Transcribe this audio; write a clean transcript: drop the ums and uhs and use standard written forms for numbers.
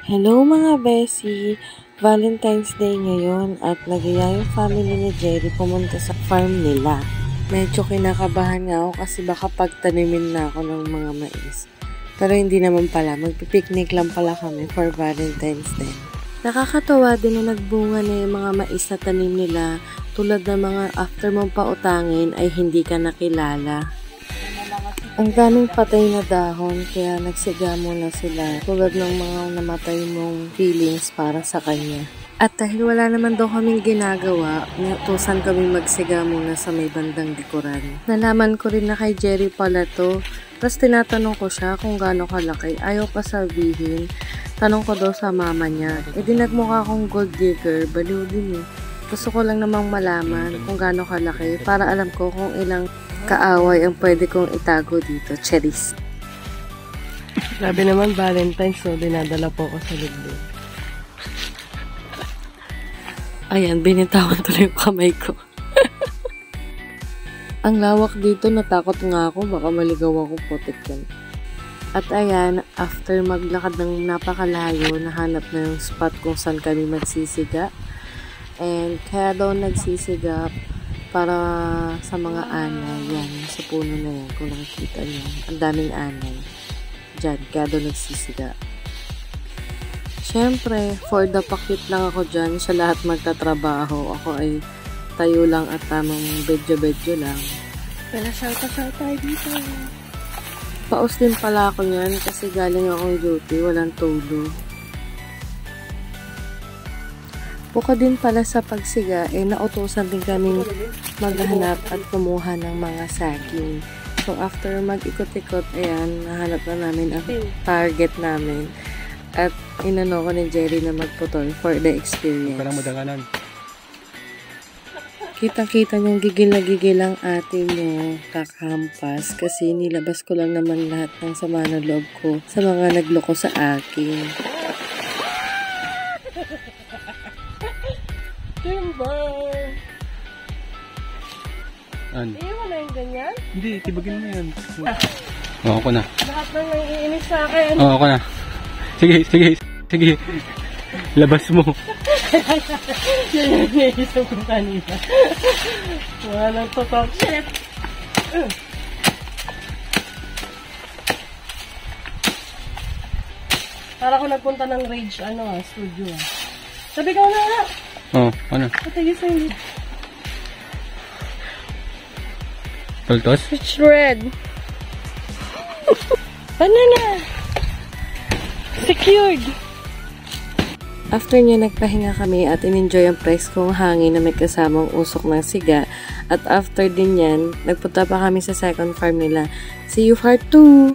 Hello mga Bessie! Valentine's Day ngayon at nagyaya yung family ni Jerry pumunta sa farm nila. Medyo kinakabahan nga ako kasi baka pagtanimin na ako ng mga mais. Pero hindi naman pala, magpipiknik lang pala kami for Valentine's Day. Nakakatawa din na nagbunga na yung mga mais na tanim nila, tulad ng mga after mong pautangin ay hindi ka nakilala. Ang daming patay na dahon kaya nagsiga muna sila tulad ng mga namatay mong feelings para sa kanya. At dahil wala naman daw kaming ginagawa, natusan kaming magsiga muna sa may bandang likuran. Nalaman ko rin na kay Jerry pala to. Tapos tinatanong ko siya kung gaano kalaki. Ayaw pa sabihin. Tanong ko daw sa mama niya. E di nagmukha akong gold digger. Baliw din eh. Gusto ko lang namang malaman kung gaano kalaki para alam ko kung ilang kaaway ang pwede kong itago dito. Cherries. Sabi naman Valentine's, so dinadala po ako sa ligdo. Ayan, binitawan tuloy yung kamay ko. Ang lawak dito, natakot nga ako. Baka maligaw ako, putik yan. At ayan, after maglakad ng napakalayo, nahanap na yung spot kung saan kami magsisiga. And kaya daw nagsisiga para sa mga anay. Yan, sa puno na yan. Kung nakikita niyo, ang daming anay. Diyan, kaya daw nagsisiga. Siyempre, for the pakit lang ako dyan. Sa lahat magtatrabaho. Ako ay tayo lang at tamang bedyo-bedyo lang. Pero salta-salta tayo dito. Paus din pala ako yan kasi galing akong duty. Walang tulo. Bukod din pala sa pagsiga, nautusan din kami maghanap at kumuha ng mga saging. So, after mag-ikot-ikot, ayan, nahanap na namin ang target namin. At inano ko ni Jerry na magputol for the experience. Parang madanganan. Kitang-kita niyang gigil na gigil ang ate niyo kakampas kasi nilabas ko lang naman lahat ng sama na loob ko sa mga nagloko sa akin. Timber! Ano? Iwan na yung ganyan? Hindi, tibagin mo yan. Oo, ako na. Lahat nang naiinis sa akin. Oo, ako na. Sige. Labas mo. Yan yung naisip ko kanina. Walang to-talk shit. Para ko nagpunta ng Rage, studio. Sabi ka na. Oo, ano? Patagis na yun. Toltos? It's red. Banana. Secured. After niya nagpahinga kami at in-enjoy ang preskong hangin na may kasamang usok ng siga. At after din yan, nagpunta pa kami sa second farm nila. See you part 2!